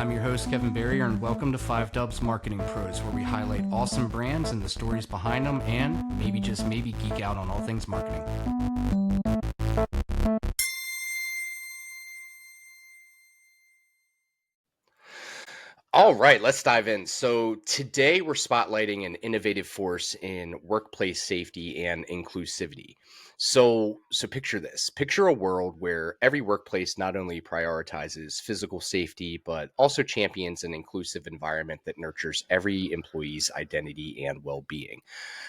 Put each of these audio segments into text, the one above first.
I'm your host, Kevin Berrier, and welcome to 5Dubs Marketing Pros, where we highlight awesome brands and the stories behind them, and maybe just maybe geek out on all things marketing. All right, let's dive in. So today we're spotlighting an innovative force in workplace safety and inclusivity. So picture this. Picture a world where every workplace not only prioritizes physical safety, but also champions an inclusive environment that nurtures every employee's identity and well-being.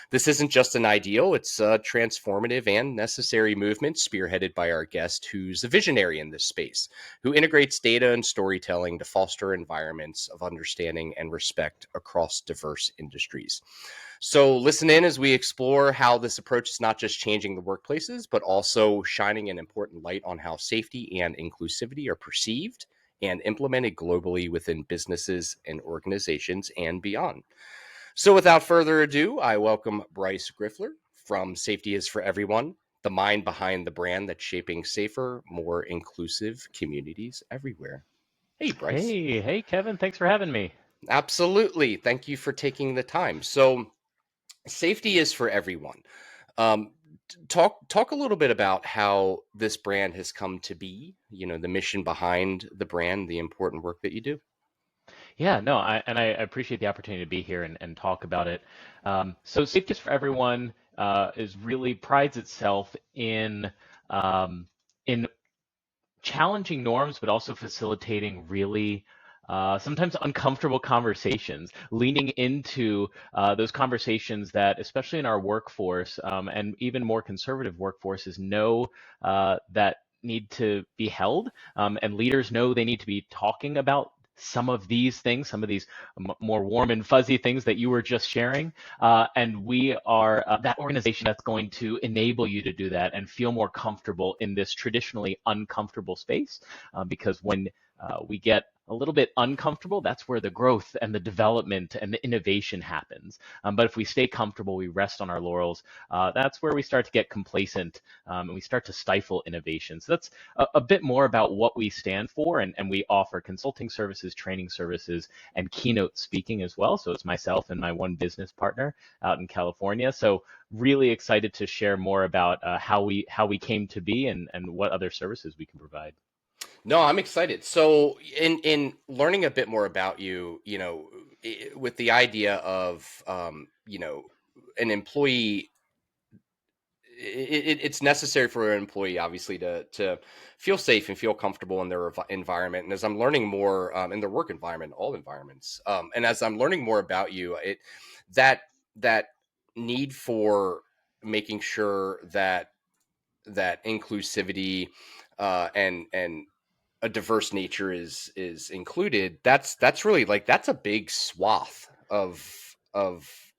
This isn't just an ideal, it's a transformative and necessary movement spearheaded by our guest, who's a visionary in this space, who integrates data and storytelling to foster environments of understanding and respect across diverse industries. So listen in as we explore how this approach is not just changing the workplaces, but also shining an important light on how safety and inclusivity are perceived and implemented globally within businesses and organizations and beyond. So without further ado, I welcome Bryce Griffler from Safety is for Everyone, the mind behind the brand that's shaping safer, more inclusive communities everywhere. Hey, Bryce. Hey, Kevin. Thanks for having me. Absolutely. Thank you for taking the time. So safety is for everyone. Um, talk a little bit about how this brand has come to be, the mission behind the brand, the important work that you do. Yeah, no, I appreciate the opportunity to be here and talk about it. So Safety is for Everyone is really prides itself in challenging norms, but also facilitating really sometimes uncomfortable conversations, leaning into those conversations that, especially in our workforce and even more conservative workforces, know that need to be held, and leaders know they need to be talking about some of these things, some of these more warm and fuzzy things that you were just sharing. And we are that organization that's going to enable you to do that and feel more comfortable in this traditionally uncomfortable space. Because when we get a little bit uncomfortable, that's where the growth and the development and the innovation happens. But if we stay comfortable, we rest on our laurels, that's where we start to get complacent and we start to stifle innovation. So that's a bit more about what we stand for. And we offer consulting services, training services, and keynote speaking as well. So it's myself and my one business partner out in California. So really excited to share more about how we came to be and what other services we can provide. No, I'm excited. So, in learning a bit more about you, with the idea of, an employee, it's necessary for an employee, obviously, to feel safe and feel comfortable in their environment. And as I'm learning more in their work environment, all environments, and as I'm learning more about you, that that need for making sure that inclusivity and a diverse nature is included, that's really like that's a big swath of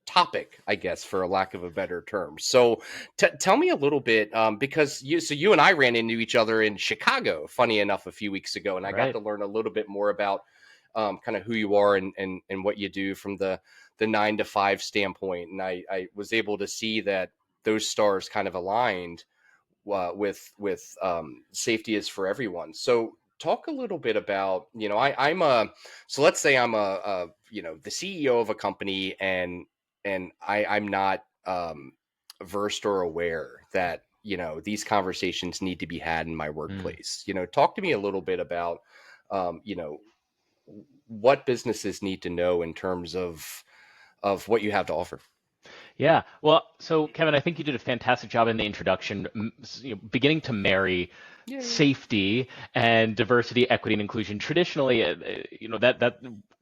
topic, I guess, for a lack of a better term. So tell me a little bit, because you and I ran into each other in Chicago, funny enough, a few weeks ago, and I got Right. to learn a little bit more about kind of who you are and what you do from the 9 to 5 standpoint. And I was able to see that those stars kind of aligned with safety is for everyone. So talk a little bit about, so let's say I'm the CEO of a company, and I'm not versed or aware that, these conversations need to be had in my Mm. workplace. Talk to me a little bit about, what businesses need to know in terms of what you have to offer. Yeah. Well, so Kevin, I think you did a fantastic job in the introduction, beginning to marry Yay. safety and diversity, equity, and inclusion. Traditionally, that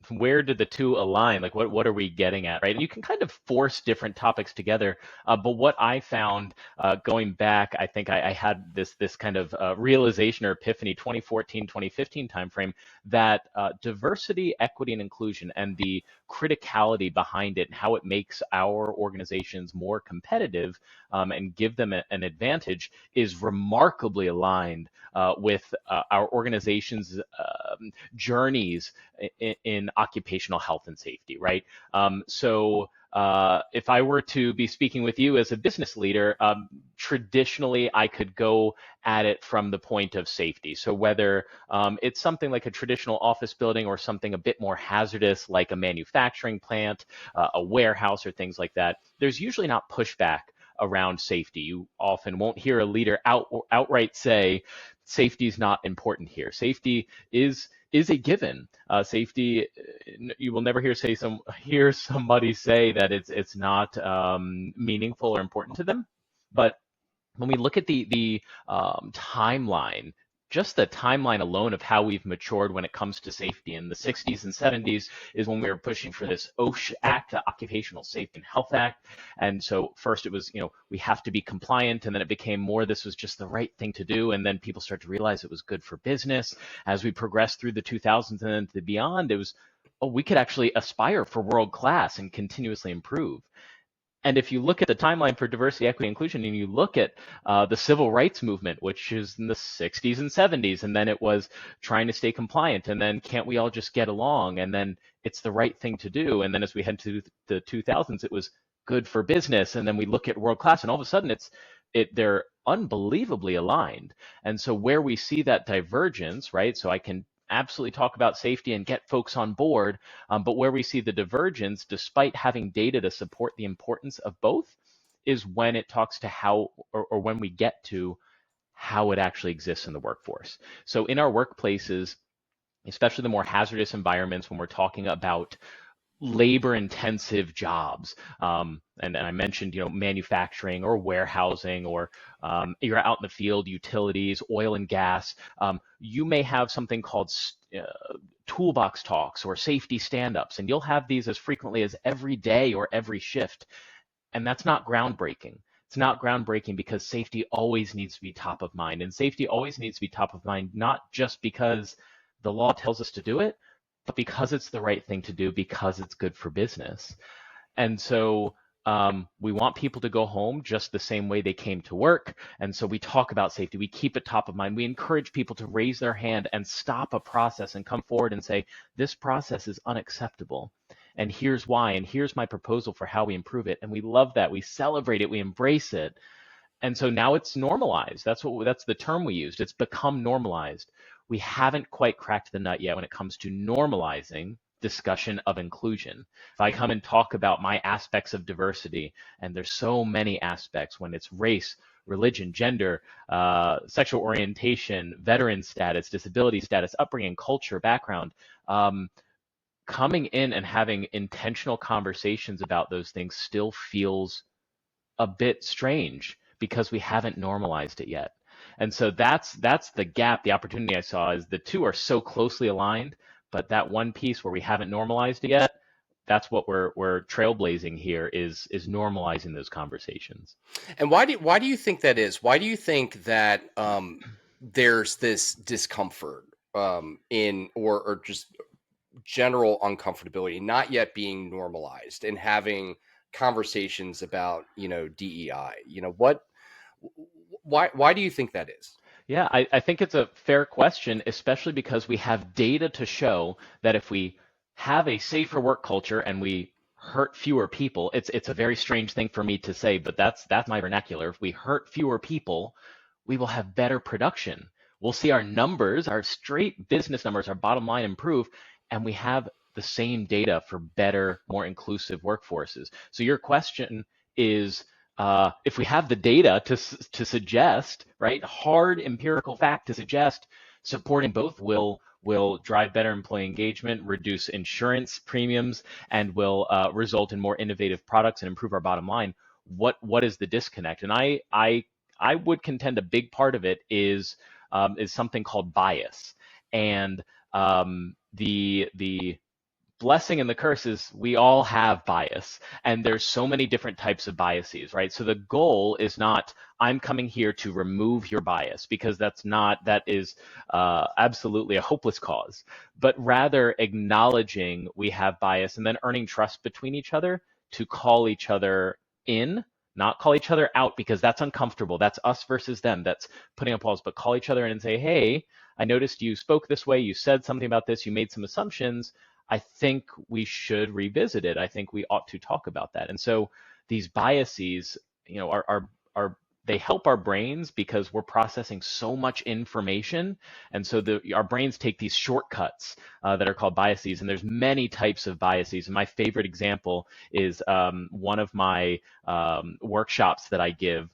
where did the two align? Like, what are we getting at, right? And you can kind of force different topics together. But what I found going back, I think I had this kind of realization or epiphany, 2014, 2015 timeframe, that diversity, equity, and inclusion, and the criticality behind it and how it makes our organizations more competitive and give them an advantage is remarkably aligned with our organization's journeys in occupational health and safety, right? If I were to be speaking with you as a business leader, traditionally I could go at it from the point of safety. So whether it's something like a traditional office building or something a bit more hazardous like a manufacturing plant, a warehouse, or things like that, there's usually not pushback around safety. You often won't hear a leader outright say safety is not important here. Safety is a given. Safety, you will never hear somebody say that it's not meaningful or important to them. But when we look at the timeline, just the timeline alone of how we've matured when it comes to safety in the 60s and 70s is when we were pushing for this OSHA Act, the Occupational Safety and Health Act. And so first it was, we have to be compliant, and then it became more this was just the right thing to do. And then people started to realize it was good for business. As we progressed through the 2000s and then beyond, it was, we could actually aspire for world class and continuously improve. And if you look at the timeline for diversity, equity, inclusion, and you look at the civil rights movement, which is in the 60s and 70s, and then it was trying to stay compliant, and then can't we all just get along, and then it's the right thing to do, and then as we head to the 2000s, it was good for business, and then we look at world class, and all of a sudden they're unbelievably aligned. And so where we see that divergence, right? So I can absolutely talk about safety and get folks on board. But where we see the divergence, despite having data to support the importance of both, is when it talks to how, or when we get to how it actually exists in the workforce. So in our workplaces, especially the more hazardous environments, when we're talking about labor-intensive jobs, and I mentioned, manufacturing or warehousing, or you're out in the field, utilities, oil and gas. You may have something called toolbox talks or safety stand-ups, and you'll have these as frequently as every day or every shift. And that's not groundbreaking. It's not groundbreaking because safety always needs to be top of mind, and safety always needs to be top of mind, not just because the law tells us to do it, but because it's the right thing to do, because it's good for business. And so we want people to go home just the same way they came to work. And so we talk about safety. We keep it top of mind. We encourage people to raise their hand and stop a process and come forward and say, this process is unacceptable. And here's why. And here's my proposal for how we improve it. And we love that. We celebrate it. We embrace it. And so now it's normalized. That's the term we used. It's become normalized. We haven't quite cracked the nut yet when it comes to normalizing discussion of inclusion. If I come and talk about my aspects of diversity, and there's so many aspects when it's race, religion, gender, sexual orientation, veteran status, disability status, upbringing, culture, background, coming in and having intentional conversations about those things still feels a bit strange because we haven't normalized it yet. And so that's the gap, the opportunity I saw is the two are so closely aligned, but that one piece where we haven't normalized it yet, that's what we're trailblazing here is normalizing those conversations. And why do you think that is? Why do you think that there's this discomfort in or just general uncomfortability not yet being normalized and having conversations about DEI? Why do you think that is? Yeah, I think it's a fair question, especially because we have data to show that if we have a safer work culture and we hurt fewer people, it's a very strange thing for me to say, but that's my vernacular. If we hurt fewer people, we will have better production. We'll see our numbers, our straight business numbers, our bottom line improve, and we have the same data for better, more inclusive workforces. So your question is, if we have the data to suggest, right, hard empirical fact to suggest supporting both will drive better employee engagement, reduce insurance premiums, and will result in more innovative products and improve our bottom line, what is the disconnect? And I would contend a big part of it is something called bias. And the blessing and the curse is we all have bias, and there's so many different types of biases, right? So the goal is not I'm coming here to remove your bias, because that is absolutely a hopeless cause, but rather acknowledging we have bias and then earning trust between each other to call each other in, not call each other out because that's uncomfortable. That's us versus them. That's putting up walls, but call each other in and say, hey, I noticed you spoke this way. You said something about this. You made some assumptions. I think we should revisit it. I think we ought to talk about that. And so these biases, are they help our brains because we're processing so much information. And so our brains take these shortcuts that are called biases. And there's many types of biases. And my favorite example is one of my workshops that I give.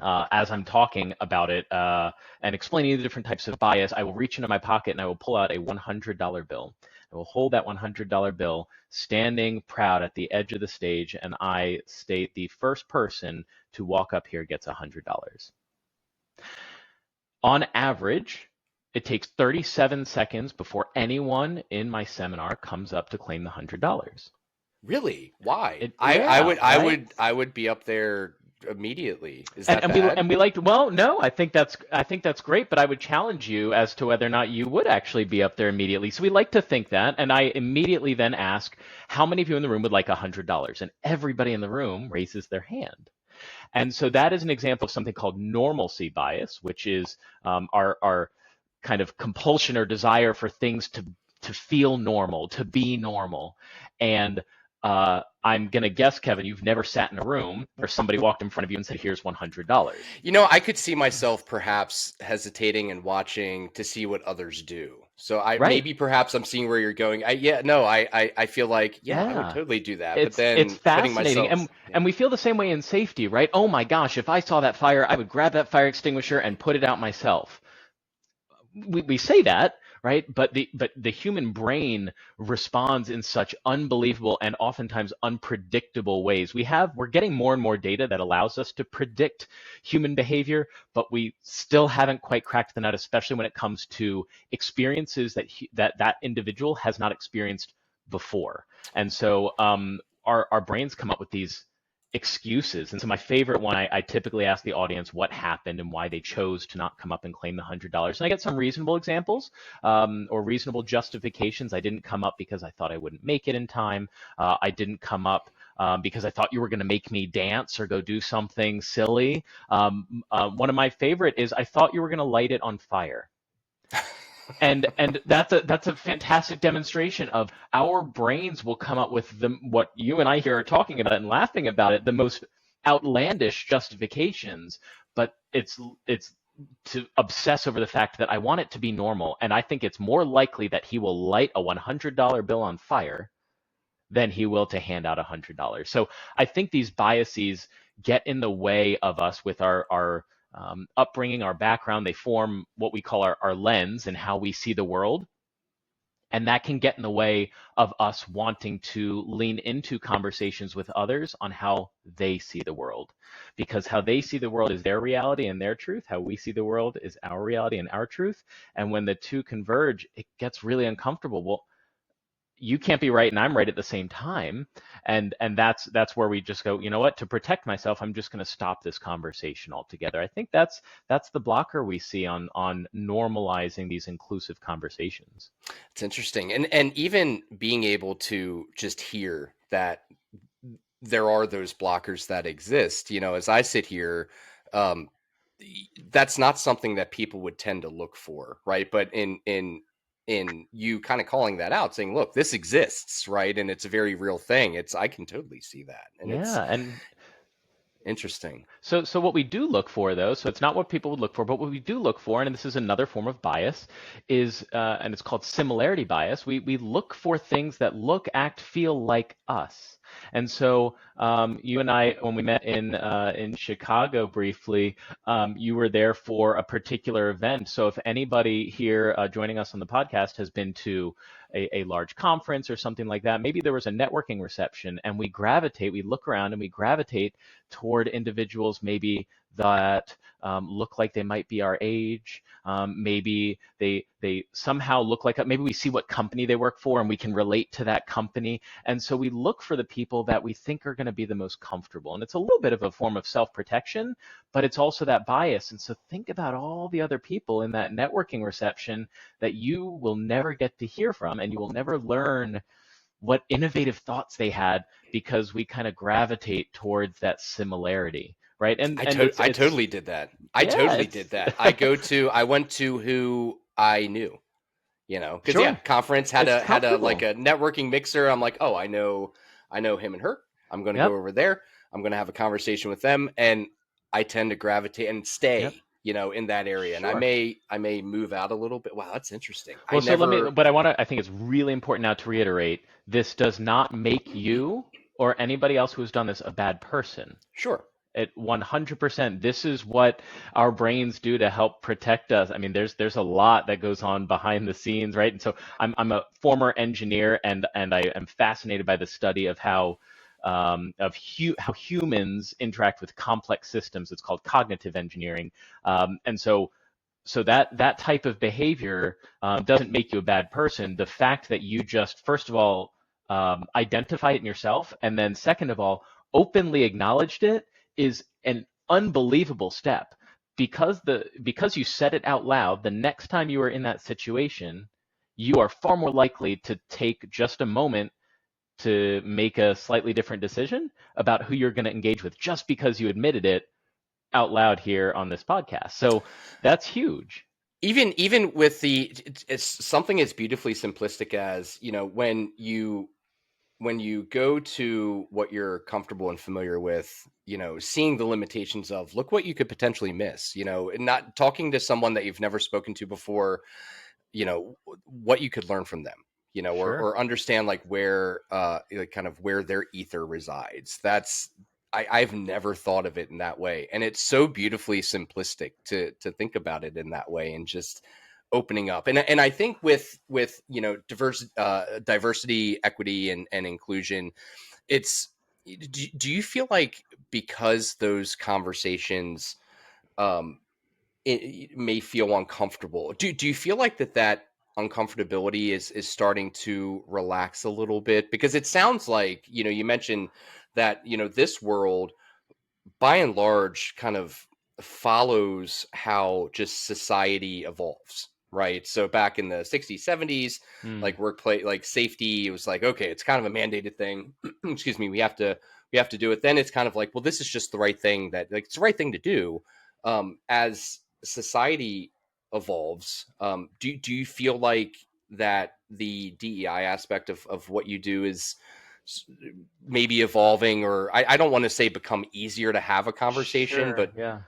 As I'm talking about it and explaining the different types of bias, I will reach into my pocket and I will pull out a $100 bill. I will hold that $100 bill standing proud at the edge of the stage, and I state the first person to walk up here gets $100. On average, it takes 37 seconds before anyone in my seminar comes up to claim the $100. Really? Why? Yeah, I would be up there immediately. Is that bad? We liked, well, no, I think that's great, but I would challenge you as to whether or not you would actually be up there immediately. So we like to think that, and I immediately then ask, how many of you in the room would like $100? And everybody in the room raises their hand. And so that is an example of something called normalcy bias, which is our kind of compulsion or desire for things to feel normal, to be normal. And I'm going to guess, Kevin, you've never sat in a room where somebody walked in front of you and said, here's $100. I could see myself perhaps hesitating and watching to see what others do. So maybe perhaps I'm seeing where you're going. I feel like, I would totally do that. But then it's fascinating. And we feel the same way in safety, right? Oh my gosh, if I saw that fire, I would grab that fire extinguisher and put it out myself. We say that, right? But the human brain responds in such unbelievable and oftentimes unpredictable ways. We're getting more and more data that allows us to predict human behavior, but we still haven't quite cracked the nut, especially when it comes to experiences that individual has not experienced before. And so our brains come up with these excuses. And so my favorite one, I typically ask the audience what happened and why they chose to not come up and claim the $100. And I get some reasonable examples or reasonable justifications. I didn't come up because I thought I wouldn't make it in time. I didn't come up because I thought you were going to make me dance or go do something silly. One of my favorite is I thought you were going to light it on fire. And that's a fantastic demonstration of our brains will come up with what you and I here are talking about and laughing about it, the most outlandish justifications, but it's to obsess over the fact that I want it to be normal, and I think it's more likely that he will light a $100 bill on fire than he will to hand out $100. So I think these biases get in the way of us with our upbringing, our background. They form what we call our lens and how we see the world. And that can get in the way of us wanting to lean into conversations with others on how they see the world. Because how they see the world is their reality and their truth. How we see the world is our reality and our truth. And when the two converge, it gets really uncomfortable. Well, you can't be right and I'm right at the same time. And that's where we just go, you know what, to protect myself, I'm just going to stop this conversation altogether. I think that's the blocker we see on normalizing these inclusive conversations. It's interesting. And even being able to just hear that there are those blockers that exist, as I sit here, that's not something that people would tend to look for, right? But in you kind of calling that out, saying, look, this exists, right? And it's a very real thing. I can totally see that. And it's interesting. So what we do look for, though, so it's not what people would look for, but what we do look for, and this is another form of bias, is, and it's called similarity bias. We look for things that look, act, feel like us. And so you and I, when we met in Chicago briefly, you were there for a particular event. So if anybody here joining us on the podcast has been to a large conference or something like that, maybe there was a networking reception, and we look around and we gravitate toward individuals maybe that look like they might be our age. Maybe they somehow look like, maybe we see what company they work for and we can relate to that company. And so we look for the people that we think are going to be the most comfortable. And it's a little bit of a form of self-protection, but it's also that bias. And so think about all the other people in that networking reception that you will never get to hear from, and you will never learn what innovative thoughts they had, because we kind of gravitate towards that similarity, right? And I it's totally did that. yeah, it's I went to who I knew, because sure, conference it's had a like comfortable. a networking mixer. I'm like, oh, I know him and her. I'm going to go Yep, over there. I'm going to have a conversation with them, and I tend to gravitate and yep, stay, in that area. And sure. I may move out a little bit. Wow, that's interesting. I Well, so let me, never but I think it's really important now to reiterate, this does not make you or anybody else who's done this a bad person. sure. It 100%. This is what our brains do to help protect us. I mean, there's a lot that goes on behind the scenes, right? And so I'm a former engineer, and I am fascinated by the study of how how humans interact with complex systems. It's called cognitive engineering, and so that type of behavior doesn't make you a bad person. The fact that you just, first of all, identify it in yourself, and then second of all, openly acknowledged it, is an unbelievable step, because you said it out loud. The next time you are in that situation, you are far more likely to take just a moment to make a slightly different decision about who you're going to engage with, just because you admitted it out loud here on this podcast. So that's huge. Even with it's something as beautifully simplistic as, when you go to what you're comfortable and familiar with, seeing the limitations of, look what you could potentially miss, and not talking to someone that you've never spoken to before, what you could learn from them, Sure. or understand like where, like kind of where their ether resides. I've never thought of it in that way. And it's so beautifully simplistic to think about it in that way, and just opening up. And I think with diversity, equity, and inclusion, it's, do you feel like, because those conversations um it may feel uncomfortable, do you feel like that uncomfortability is starting to relax a little bit? Because it sounds like, you mentioned that, this world by and large kind of follows how just society evolves, right? So back in the 60s, 70s, Mm, like workplace, like safety, it was like, okay, it's kind of a mandated thing. Excuse me, we have to do it. Then it's kind of like, well, this is just the right thing, that like it's the right thing to do. As society evolves, do you feel like that the DEI aspect of what you do is maybe evolving, or I don't want to say become easier to have a conversation, sure. but Yeah.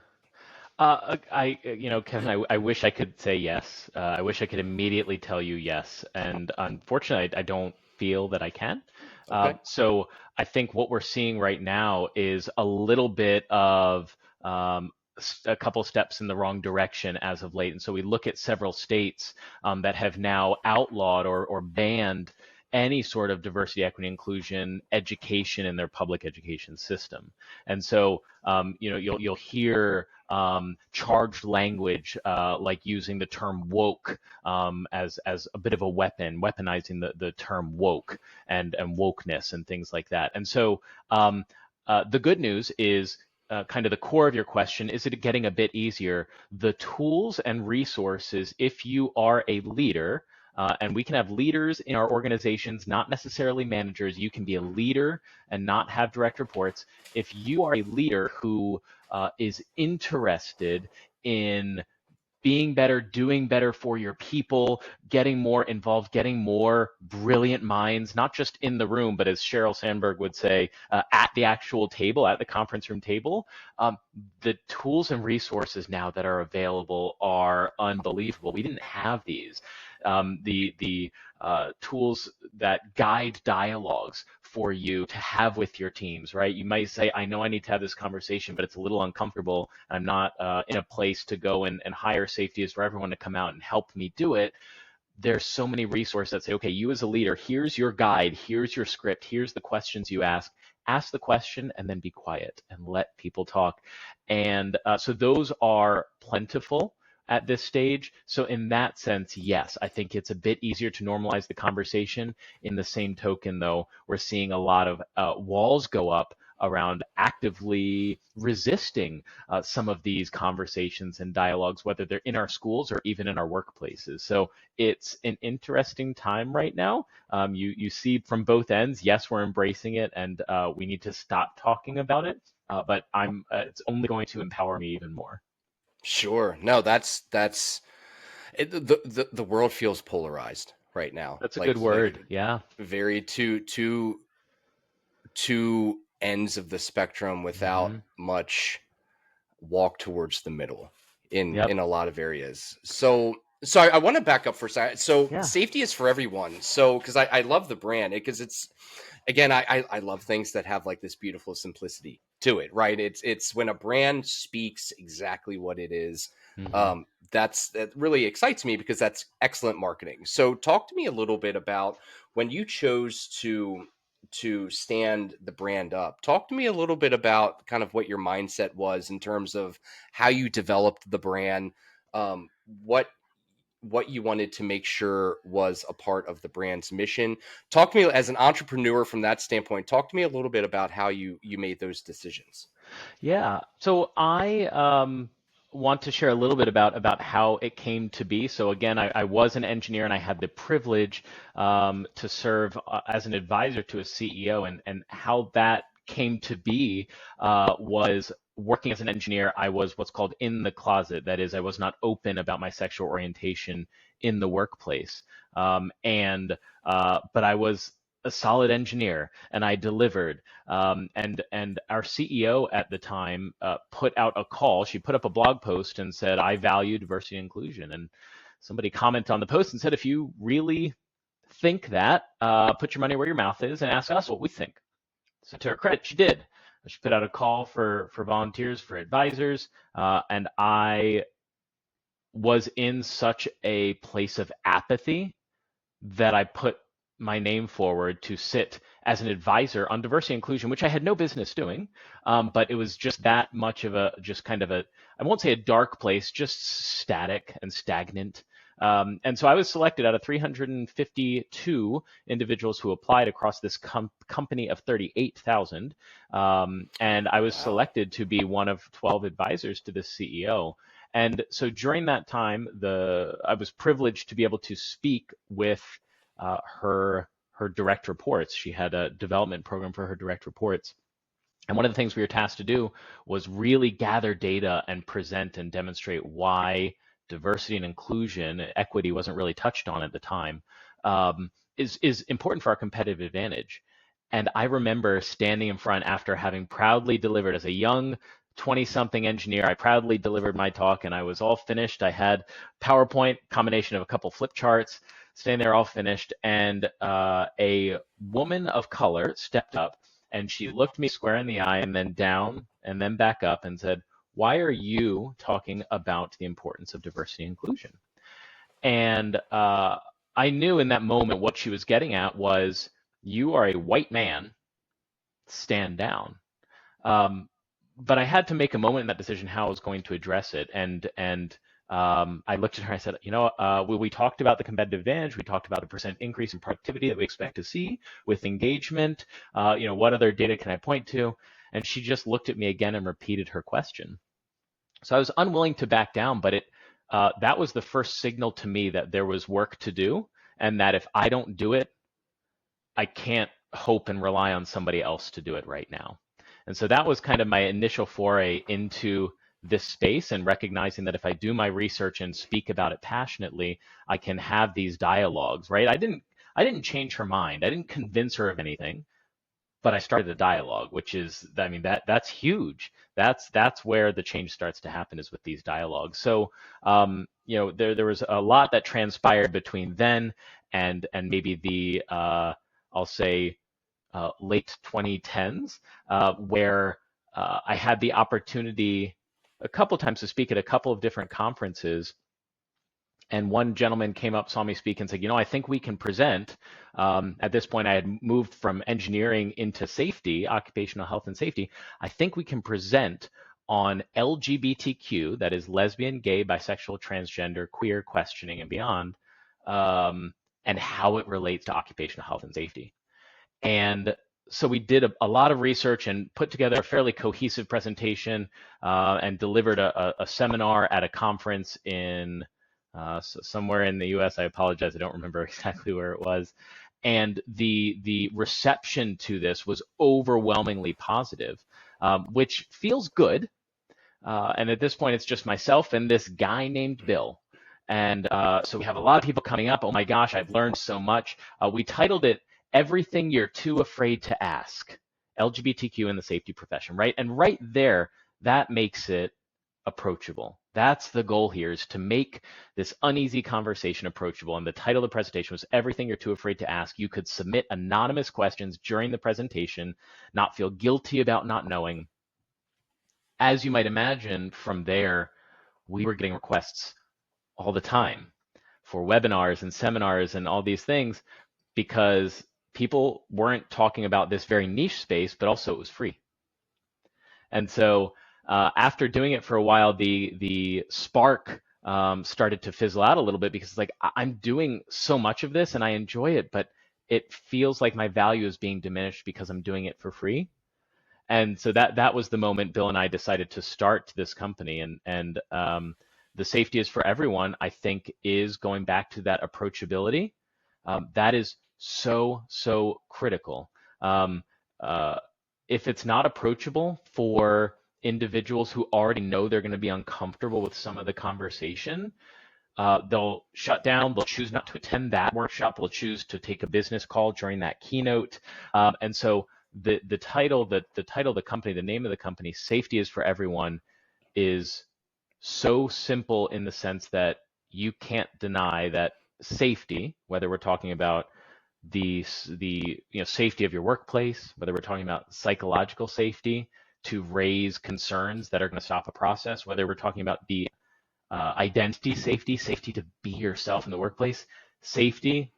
Kevin, I wish I could say yes. I wish I could immediately tell you yes. And unfortunately, I don't feel that I can. okay. So I think what we're seeing right now is a little bit of a couple steps in the wrong direction as of late. And so we look at several states that have now outlawed or banned any sort of diversity, equity, inclusion education in their public education system. And so, you'll hear charged language, like using the term woke as a bit of a weapon, weaponizing the term woke and wokeness and things like that. And so the good news is, kind of the core of your question, is it getting a bit easier? The tools and resources, if you are a leader, and we can have leaders in our organizations, not necessarily managers. You can be a leader and not have direct reports. If you are a leader who is interested in being better, doing better for your people, getting more involved, getting more brilliant minds, not just in the room, but as Sheryl Sandberg would say, at the actual table, at the conference room table. The tools and resources now that are available are unbelievable. We didn't have these. The tools that guide dialogues for you to have with your teams, right? You might say, I know I need to have this conversation, but it's a little uncomfortable. I'm not in a place to go and hire safeties for everyone to come out and help me do it. There's so many resources that say, okay, you as a leader, here's your guide, here's your script, here's the questions you ask the question, and then be quiet and let people talk. And so those are plentiful at this stage. So in that sense, yes, I think it's a bit easier to normalize the conversation. In the same token, though, we're seeing a lot of walls go up around actively resisting some of these conversations and dialogues, whether they're in our schools or even in our workplaces. So it's an interesting time right now. You see from both ends, yes, we're embracing it, and we need to stop talking about it. But it's only going to empower me even more. Sure. No, that's it, the world feels polarized right now. That's a good word. Yeah. Very two ends of the spectrum without much walk towards the middle in a lot of areas. So I want to back up for a second. So safety is for everyone. So because I love the brand because it's again I love things that have like this beautiful simplicity to it, right? It's when a brand speaks exactly what it is. That really excites me because that's excellent marketing. So talk to me a little bit about when you chose to stand the brand up. Talk to me a little bit about kind of what your mindset was in terms of how you developed the brand, what you wanted to make sure was a part of the brand's mission. Talk to me as an entrepreneur from that standpoint. Talk to me a little bit about how you made those decisions. Yeah. So I want to share a little bit about how it came to be. So again, I was an engineer and I had the privilege to serve as an advisor to a CEO, and how that came to be was working as an engineer. I was what's called in the closet. That is, I was not open about my sexual orientation in the workplace. But I was a solid engineer and I delivered. And our CEO at the time put out a call. She put up a blog post and said, "I value diversity and inclusion." And somebody commented on the post and said, "If you really think that, put your money where your mouth is and ask us what we think." So to her credit, she did. She put out a call for volunteers, for advisors, and I was in such a place of apathy that I put my name forward to sit as an advisor on diversity and inclusion, which I had no business doing. But it was just that much of just kind of I won't say a dark place, just static and stagnant. And so I was selected out of 352 individuals who applied across this company of 38,000. And I was selected to be one of 12 advisors to the CEO. And so during that time, I was privileged to be able to speak with her direct reports. She had a development program for her direct reports. And one of the things we were tasked to do was really gather data and present and demonstrate why diversity and inclusion, equity wasn't really touched on at the time, is important for our competitive advantage. And I remember standing in front after having proudly delivered as a young 20-something engineer. I proudly delivered my talk and I was all finished. I had PowerPoint, combination of a couple flip charts, standing there all finished. And a woman of color stepped up and she looked me square in the eye and then down and then back up and said, "Why are you talking about the importance of diversity and inclusion?" And I knew in that moment what she was getting at was, you are a white man, stand down. But I had to make a moment in that decision how I was going to address it. And I looked at her and I said, we talked about the competitive advantage. We talked about the percent increase in productivity that we expect to see with engagement. What other data can I point to? And she just looked at me again and repeated her question. So I was unwilling to back down, but that was the first signal to me that there was work to do, and that if I don't do it, I can't hope and rely on somebody else to do it right now. And so that was kind of my initial foray into this space, and recognizing that if I do my research and speak about it passionately, I can have these dialogues, right? I didn't change her mind. I didn't convince her of anything, but I started a dialogue, which is, I mean, that's huge. That's where the change starts to happen, is with these dialogues. So, there was a lot that transpired between then and maybe the, I'll say, late 2010s, where I had the opportunity a couple times to speak at a couple of different conferences. And one gentleman came up, saw me speak, and said, "I think we can present." At this point, I had moved from engineering into safety, occupational health and safety. "I think we can present on LGBTQ, that is lesbian, gay, bisexual, transgender, queer questioning, and beyond, and how it relates to occupational health and safety." And so we did a lot of research and put together a fairly cohesive presentation and delivered a seminar at a conference in somewhere in the US. I apologize, I don't remember exactly where it was. And the reception to this was overwhelmingly positive, which feels good. And at this point, it's just myself and this guy named Bill. And so we have a lot of people coming up. Oh my gosh, I've learned so much. We titled it Everything You're Too Afraid to Ask, LGBTQ in the Safety Profession, right? And right there, that makes it approachable. That's the goal here, is to make this uneasy conversation approachable. And the title of the presentation was Everything You're Too Afraid to Ask. You could submit anonymous questions during the presentation, not feel guilty about not knowing. As you might imagine, from there, we were getting requests all the time for webinars and seminars and all these things, because people weren't talking about this very niche space, but also it was free. And so after doing it for a while, the spark started to fizzle out a little bit, because it's like, I'm doing so much of this and I enjoy it, but it feels like my value is being diminished because I'm doing it for free. And so that was the moment Bill and I decided to start this company. And the safety is for everyone, I think, is going back to that approachability. That is so critical. If it's not approachable for individuals who already know they're going to be uncomfortable with some of the conversation, they'll shut down, they'll choose not to attend that workshop, they'll choose to take a business call during that keynote. And so the title of the company, the name of the company, Safety is for Everyone, is so simple in the sense that you can't deny that safety, whether we're talking about the safety of your workplace, whether we're talking about psychological safety to raise concerns that are going to stop a process, whether we're talking about the identity safety to be yourself in the workplace, safety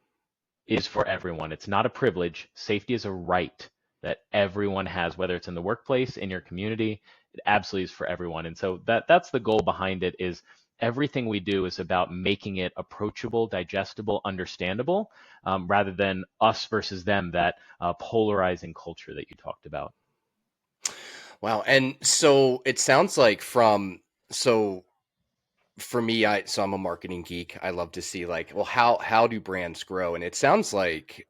is for everyone. It's not a privilege. Safety is a right that everyone has, whether it's in the workplace, in your community. It absolutely is for everyone. And so that's the goal behind it, is everything we do is about making it approachable, digestible, understandable, rather than us versus them, that polarizing culture that you talked about. Wow. And so it sounds like so for me, I'm a marketing geek. I love to see, like, well, how do brands grow? And it sounds like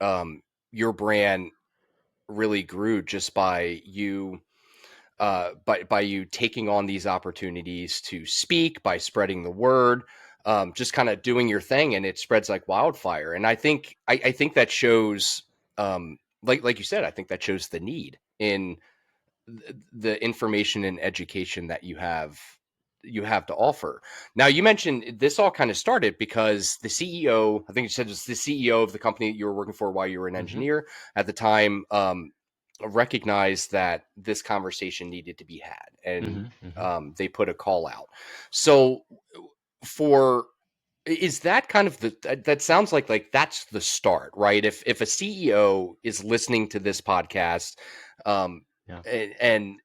your brand really grew just by you by you taking on these opportunities to speak, by spreading the word, just kind of doing your thing, and it spreads like wildfire. And I think that shows, like you said, I think that shows the need in the information and education that you have to offer. Now, you mentioned this all kind of started because the CEO, I think you said, was the CEO of the company that you were working for while you were an engineer at the time, recognized that this conversation needed to be had, and they put a call out. So is that kind of that sounds like that's the start, right? If a CEO is listening to this podcast, and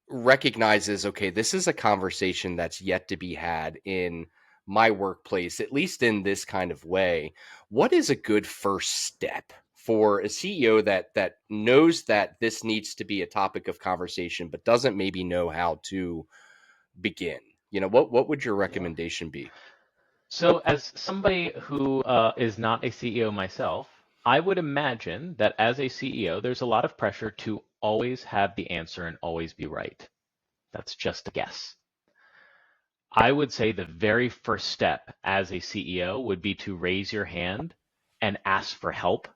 recognizes, okay, this is a conversation that's yet to be had in my workplace, at least in this kind of way, what is a good first step for a CEO that knows that this needs to be a topic of conversation, but doesn't maybe know how to begin? What would your recommendation be? So as somebody who is not a CEO myself, I would imagine that as a CEO, there's a lot of pressure to always have the answer and always be right. That's just a guess. I would say the very first step as a CEO would be to raise your hand and ask for help,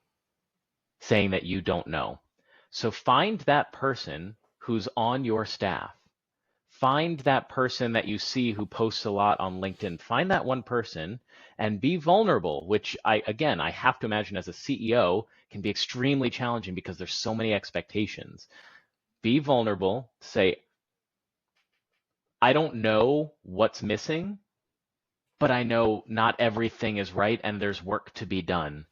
saying that you don't know. So find that person who's on your staff. Find that person that you see who posts a lot on LinkedIn. Find that one person and be vulnerable, which I have to imagine as a CEO can be extremely challenging because there's so many expectations. Be vulnerable, say, I don't know what's missing, but I know not everything is right and there's work to be done.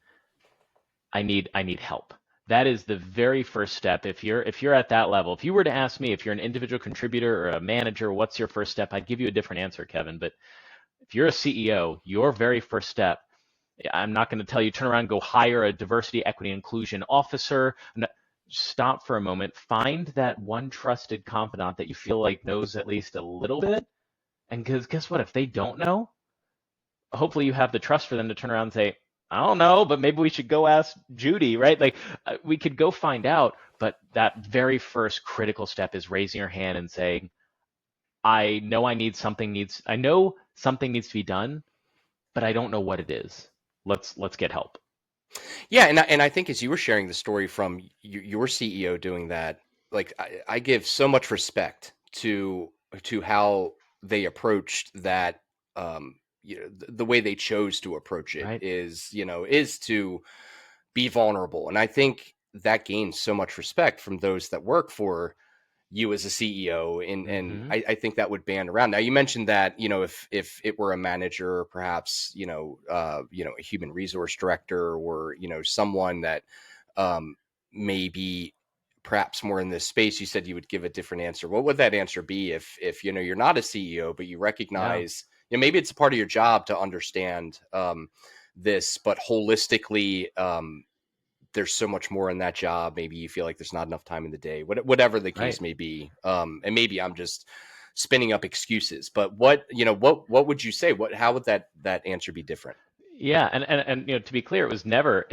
I need help. That is the very first step. If you're at that level, if you were to ask me, if you're an individual contributor or a manager, what's your first step? I'd give you a different answer, Kevin. But if you're a CEO, your very first step, I'm not going to tell you turn around and go hire a diversity, equity, inclusion officer. stop for a moment, find that one trusted confidant that you feel like knows at least a little bit. And because guess what? If they don't know, hopefully you have the trust for them to turn around and say, I don't know, but maybe we should go ask Judy, right? Like we could go find out, but that very first critical step is raising your hand and saying, I know something needs to be done, but I don't know what it is. Let's get help. Yeah, and I think as you were sharing the story from your CEO doing that, like I give so much respect to how they approached that. The way they chose to approach it Right. is to be vulnerable, and I think that gains so much respect from those that work for you as a CEO, and I think that would band around. Now you mentioned that if it were a manager, perhaps a human resource director, or someone that maybe perhaps more in this space, you said you would give a different answer. What would that answer be if you're not a CEO, but you recognize maybe it's a part of your job to understand this, but holistically there's so much more in that job. Maybe you feel like there's not enough time in the day, whatever the case may be. And maybe I'm just spinning up excuses, but what would you say? How would that answer be different? Yeah, and to be clear, it was never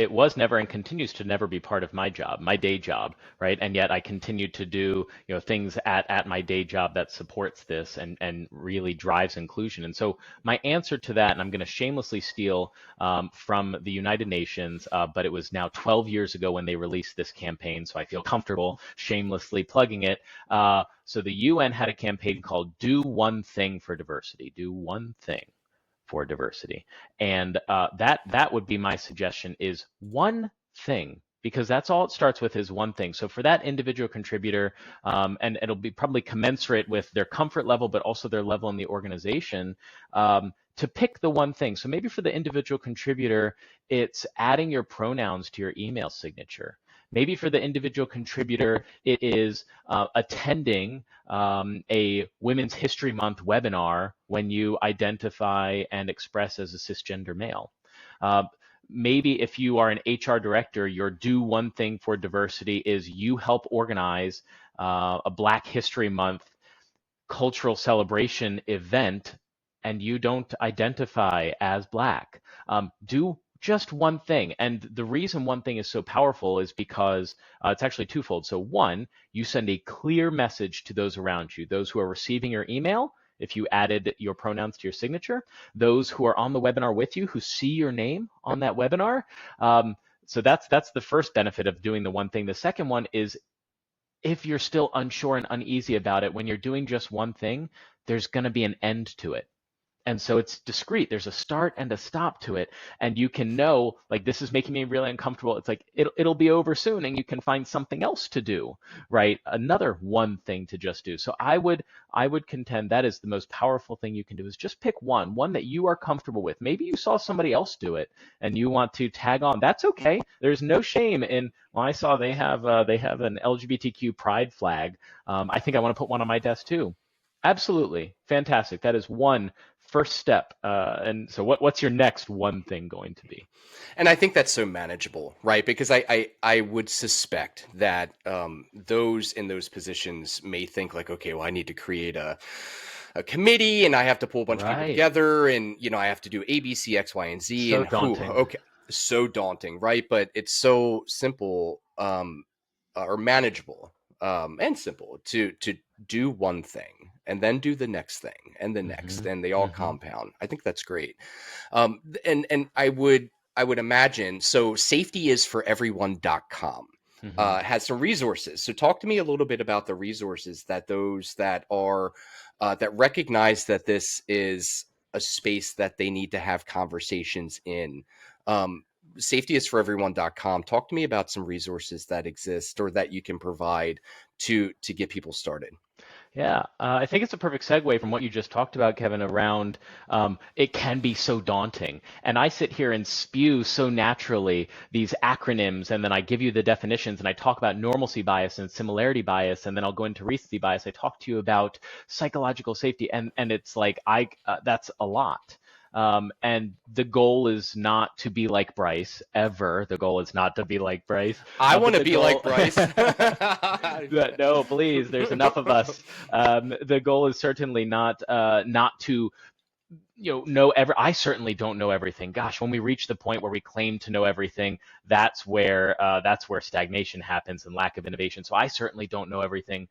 and continues to never be part of my job, my day job, right? And yet I continue to do things at my day job that supports this and really drives inclusion. And so my answer to that, and I'm going to shamelessly steal from the United Nations, but it was now 12 years ago when they released this campaign, so I feel comfortable shamelessly plugging it. So the UN had a campaign called "Do One Thing for Diversity." Do one thing for diversity. And that would be my suggestion, is one thing, because that's all it starts with, is one thing. So for that individual contributor, and it'll be probably commensurate with their comfort level, but also their level in the organization, to pick the one thing. So maybe for the individual contributor, it's adding your pronouns to your email signature. Maybe for the individual contributor, it is attending a Women's History Month webinar when you identify and express as a cisgender male. Maybe if you are an HR director, your do one thing for diversity is you help organize a Black History Month cultural celebration event and you don't identify as Black. Do just one thing. And the reason one thing is so powerful is because it's actually twofold. So one, you send a clear message to those around you, those who are receiving your email, if you added your pronouns to your signature, those who are on the webinar with you, who see your name on that webinar. So that's the first benefit of doing the one thing. The second one is, if you're still unsure and uneasy about it, when you're doing just one thing, there's going to be an end to it. And so it's discrete. There's a start and a stop to it. And you can know, like, this is making me really uncomfortable. It's like, it'll be over soon, and you can find something else to do, right? Another one thing to just do. So I would contend that is the most powerful thing you can do, is just pick one that you are comfortable with. Maybe you saw somebody else do it and you want to tag on. That's okay. There's no shame in, well, I saw they have an LGBTQ pride flag. I think I want to put one on my desk too. Absolutely. Fantastic. That is one first step. And so what's your next one thing going to be? And I think that's so manageable, right? Because I would suspect that those in those positions may think like, okay, well, I need to create a committee and I have to pull a bunch of people together, and I have to do A, B, C, X, Y, and Z. So and daunting. Okay, so daunting, right? But it's so simple or manageable and simple to do one thing and then do the next thing and the next, and they all compound. I think that's great. And I would imagine, so safetyisforeveryone.com has some resources. So talk to me a little bit about the resources that those that are that recognize that this is a space that they need to have conversations in. Safetyisforeveryone.com. Talk to me about some resources that exist or that you can provide to get people started. Yeah, I think it's a perfect segue from what you just talked about, Kevin, around it can be so daunting. And I sit here and spew so naturally these acronyms, and then I give you the definitions, and I talk about normalcy bias and similarity bias, and then I'll go into recency bias. I talk to you about psychological safety, and it's like that's a lot. And the goal is not to be like Bryce ever. The goal is not to be like Bryce. I want to The be goal, like Bryce. no, please. There's enough of us. The goal is certainly not to know I certainly don't know everything. Gosh, when we reach the point where we claim to know everything, that's where stagnation happens and lack of innovation. So I certainly don't know everything.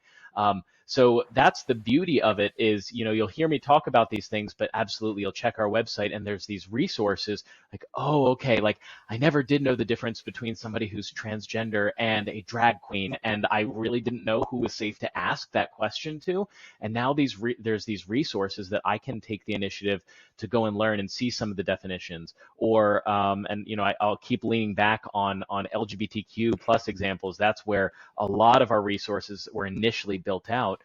So that's the beauty of it is, you'll hear me talk about these things, but absolutely you'll check our website and there's these resources like, oh, okay, like I never did know the difference between somebody who's transgender and a drag queen, and I really didn't know who was safe to ask that question to. And now there's these resources that I can take the initiative to go and learn and see some of the definitions, or I'll keep leaning back on LGBTQ plus examples. That's where a lot of our resources were initially built out.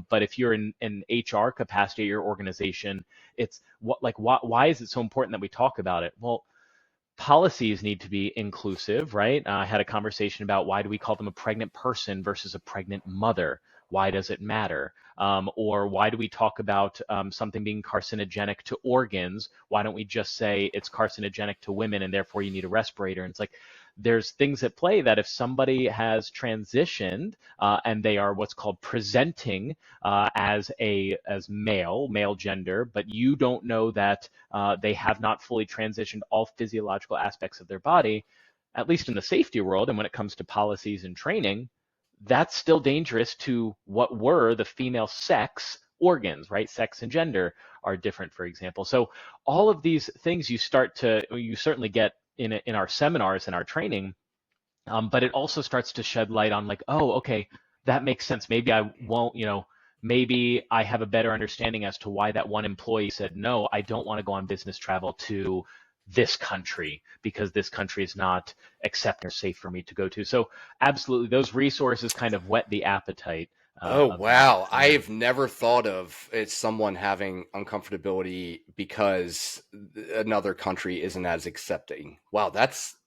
But if you're in an HR capacity at your organization, it's why is it so important that we talk about it? Well, policies need to be inclusive, right? I had a conversation about why do we call them a pregnant person versus a pregnant mother? Why does it matter? Or why do we talk about something being carcinogenic to organs? Why don't we just say it's carcinogenic to women and therefore you need a respirator? And it's like, there's things at play that if somebody has transitioned and they are what's called presenting as male gender, but you don't know that they have not fully transitioned all physiological aspects of their body, at least in the safety world, and when it comes to policies and training, that's still dangerous to what were the female sex organs, right? Sex and gender are different, for example. So all of these things you certainly get in our seminars and our training, but it also starts to shed light on like, oh, okay, that makes sense. Maybe I won't, maybe I have a better understanding as to why that one employee said, no, I don't want to go on business travel to this country because this country is not accepting or safe for me to go to. So absolutely, those resources kind of whet the appetite. Oh, wow. I've never thought of someone having uncomfortability because another country isn't as accepting. Wow, that's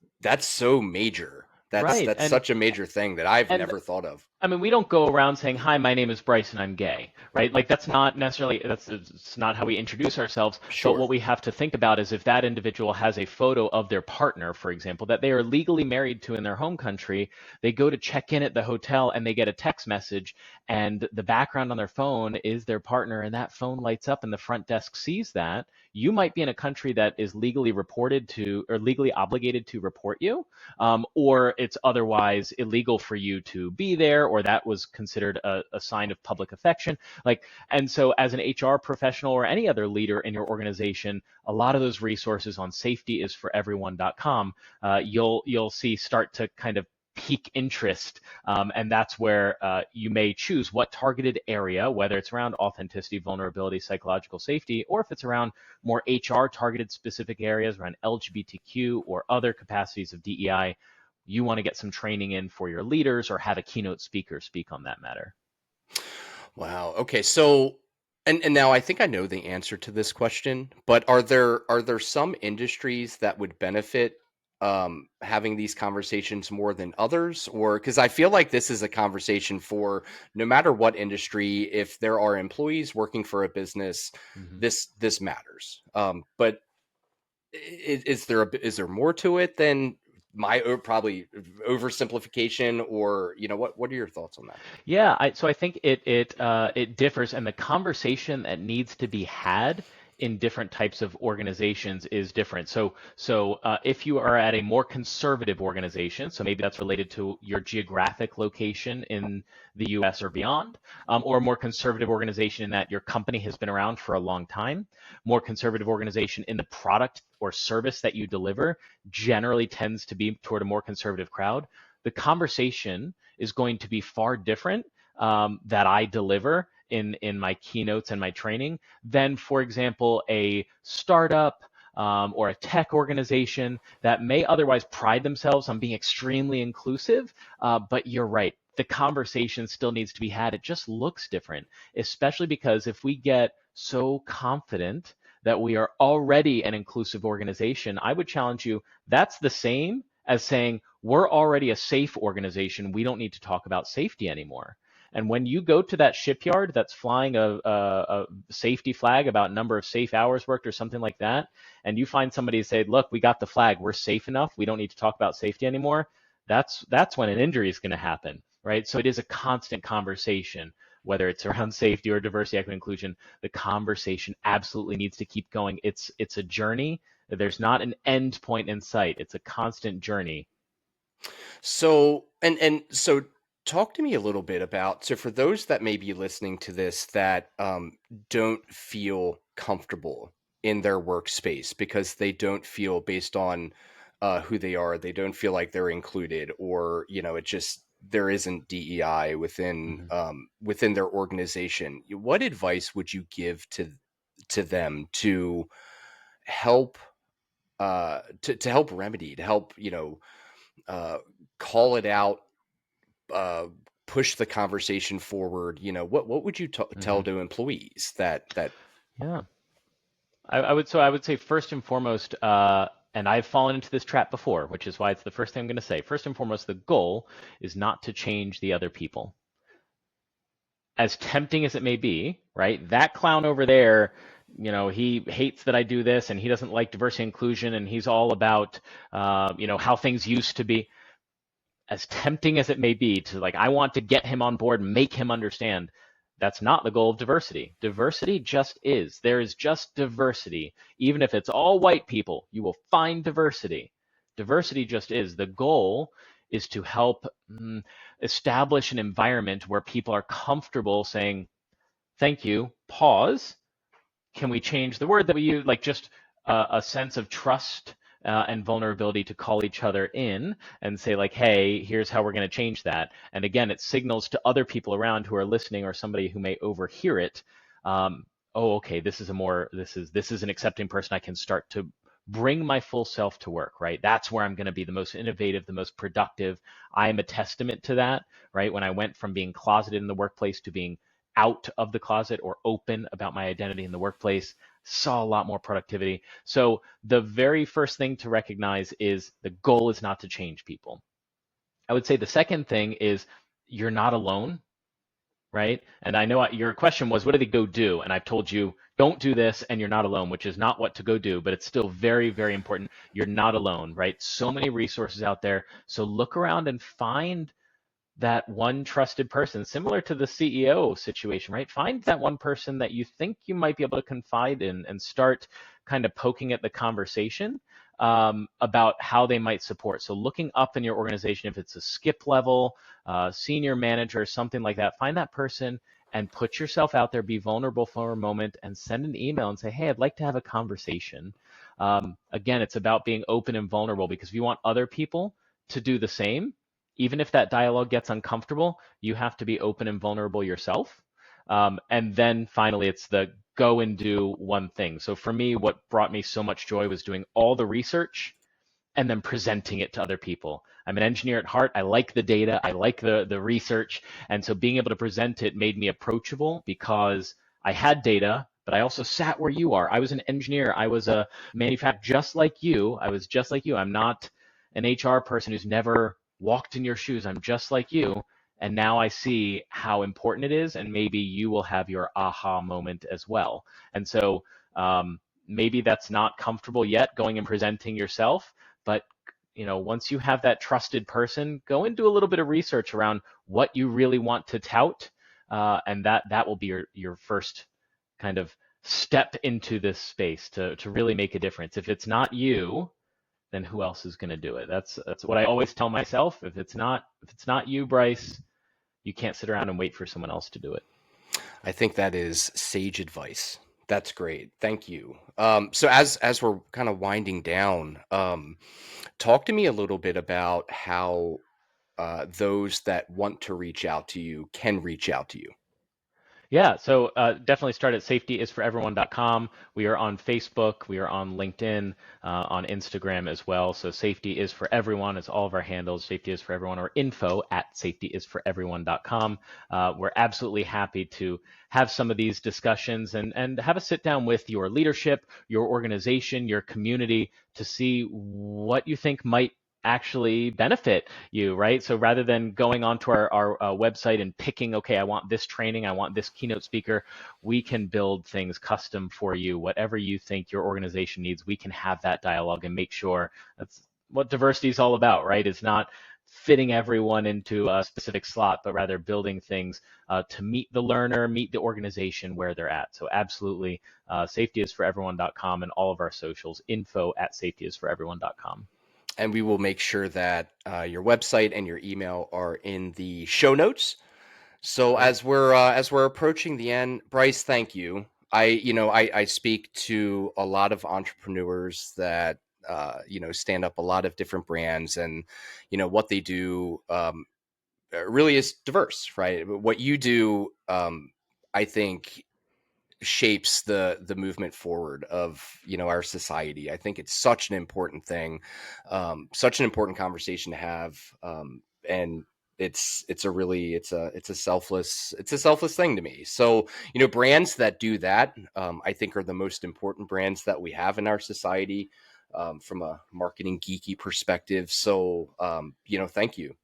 so major. That's such a major thing that I've never thought of. I mean, we don't go around saying, hi, my name is Bryce and I'm gay, right? Like that's not how we introduce ourselves. Sure. But what we have to think about is if that individual has a photo of their partner, for example, that they are legally married to in their home country, they go to check in at the hotel and they get a text message and the background on their phone is their partner and that phone lights up and the front desk sees that. You might be in a country that is legally reported to or legally obligated to report you, or it's otherwise illegal for you to be there, or that was considered a sign of public affection. And so as an HR professional or any other leader in your organization, a lot of those resources on safetyisforeveryone.com, you'll see start to kind of pique interest, and that's where you may choose what targeted area, whether it's around authenticity, vulnerability, psychological safety, or if it's around more HR targeted specific areas around LGBTQ or other capacities of DEI, you want to get some training in for your leaders or have a keynote speaker speak on that matter. Wow. Okay. So, and now I think I know the answer to this question, but are there some industries that would benefit having these conversations more than others? Or because I feel like this is a conversation for no matter what industry, if there are employees working for a business, this matters. But is there more to it than my probably oversimplification, or what are your thoughts on that? Yeah, so I think it differs, and the conversation that needs to be had in different types of organizations is different. So if you are at a more conservative organization, so maybe that's related to your geographic location in the US or beyond, or a more conservative organization in that your company has been around for a long time, more conservative organization in the product or service that you deliver generally tends to be toward a more conservative crowd. The conversation is going to be far different that I deliver in my keynotes and my training than, for example, a startup or a tech organization that may otherwise pride themselves on being extremely inclusive. But you're right, the conversation still needs to be had. It just looks different, especially because if we get so confident that we are already an inclusive organization, I would challenge you, that's the same as saying we're already a safe organization. We don't need to talk about safety anymore. And when you go to that shipyard that's flying a safety flag about number of safe hours worked or something like that, and you find somebody say, look, we got the flag, we're safe enough, we don't need to talk about safety anymore, that's when an injury is going to happen, right? So it is a constant conversation, whether it's around safety or diversity, equity, inclusion. The conversation absolutely needs to keep going. It's a journey. There's not an end point in sight. It's a constant journey. So, and so talk to me a little bit about, so for those that may be listening to this that don't feel comfortable in their workspace because they don't feel, based on who they are, they don't feel like they're included, or, it just, there isn't DEI within within their organization. What advice would you give to them to help to help remedy, to help, uh, call it out, uh, push the conversation forward? What would you tell to employees that? Yeah. I would say first and foremost, and I've fallen into this trap before, which is why it's the first thing I'm going to say. First and foremost, the goal is not to change the other people. As tempting as it may be, right? That clown over there, he hates that I do this, and he doesn't like diversity and inclusion, and he's all about, how things used to be. As tempting as it may be to, like, I want to get him on board, make him understand, that's not the goal of diversity. Diversity just is. There is just diversity. Even if it's all white people, you will find diversity. Diversity just is. The goal is to help establish an environment where people are comfortable saying, thank you, pause. Can we change the word that we use? Like, just a sense of trust and vulnerability to call each other in and say, like, hey, here's how we're going to change that. And again, it signals to other people around who are listening, or somebody who may overhear it. Oh, okay, this is an accepting person. I can start to bring my full self to work, right? That's where I'm going to be the most innovative, the most productive. I am a testament to that, right? When I went from being closeted in the workplace to being out of the closet or open about my identity in the workplace, saw a lot more productivity. So the very first thing to recognize is the goal is not to change people. I would say the second thing is you're not alone, right? And I know your question was, what do they go do? And I've told you, don't do this, and you're not alone, which is not what to go do, but it's still very, very important. You're not alone, right? So many resources out there. So look around and find that one trusted person, similar to the CEO situation, right? Find that one person that you think you might be able to confide in and start kind of poking at the conversation about how they might support. So looking up in your organization, if it's a skip level, senior manager, something like that, find that person and put yourself out there, be vulnerable for a moment, and send an email and say, hey, I'd like to have a conversation. Again, it's about being open and vulnerable, because if you want other people to do the same, even if that dialogue gets uncomfortable, you have to be open and vulnerable yourself. And then finally, it's the go and do one thing. So for me, what brought me so much joy was doing all the research and then presenting it to other people. I'm an engineer at heart. I like the data. I like the research. And so being able to present it made me approachable, because I had data, but I also sat where you are. I was an engineer. I was a manufacturer just like you. I was just like you. I'm not an HR person who's never walked in your shoes. I'm just like you. And now I see how important it is, and maybe you will have your aha moment as well. And so maybe that's not comfortable yet, going and presenting yourself, but once you have that trusted person, go and do a little bit of research around what you really want to tout, and that will be your first kind of step into this space to really make a difference. If it's not you, then who else is going to do it? That's what I always tell myself. If it's not you, Bryce, you can't sit around and wait for someone else to do it. I think that is sage advice. That's great. Thank you. So as we're kind of winding down, talk to me a little bit about how those that want to reach out to you can reach out to you. Yeah, so definitely start at safetyisforeveryone.com. We are on Facebook, we are on LinkedIn, on Instagram as well. So Safety is for Everyone is all of our handles. Safety is for Everyone, or info@safetyisforeveryone.com. We're absolutely happy to have some of these discussions and have a sit down with your leadership, your organization, your community, to see what you think might actually benefit you, right? So rather than going onto our website and picking, okay, I want this training, I want this keynote speaker, we can build things custom for you. Whatever you think your organization needs, we can have that dialogue and make sure that's what diversity is all about, right? It's not fitting everyone into a specific slot, but rather building things to meet the learner, meet the organization where they're at. So absolutely, safetyisforeveryone.com and all of our socials, info@safetyisforeveryone.com. And we will make sure that your website and your email are in the show notes. So as we're approaching the end, Bryce, thank you. I speak to a lot of entrepreneurs that stand up a lot of different brands, and what they do really is diverse, right? What you do, I think, shapes the movement forward of our society. I think it's such an important thing, such an important conversation to have, and it's a selfless thing to me. So brands that do that, I think, are the most important brands that we have in our society, from a marketing geeky perspective. So thank you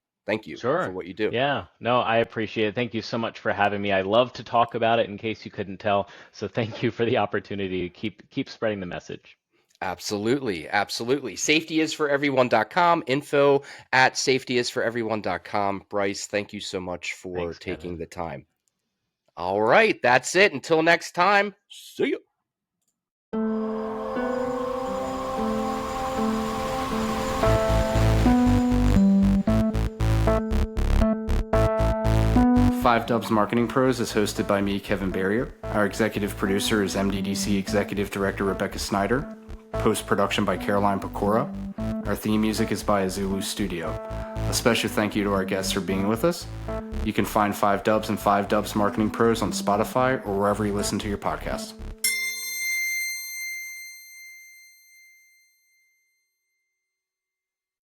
Sure. for what you do. Yeah, no, I appreciate it. Thank you so much for having me. I love to talk about it, in case you couldn't tell. So thank you for the opportunity to keep spreading the message. Absolutely. Absolutely. Safetyisforeveryone.com, info@safetyisforeveryone.com. Bryce, thank you so much for Thanks, taking Kevin. the time. All right. That's it. Until next time. See you. Five Dubs Marketing Pros is hosted by me, Kevin Berrier. Our executive producer is MDDC Executive Director Rebecca Snyder. Post-production by Caroline Pecora. Our theme music is by Azulu Studio. A special thank you to our guests for being with us. You can find Five Dubs and Five Dubs Marketing Pros on Spotify or wherever you listen to your podcasts.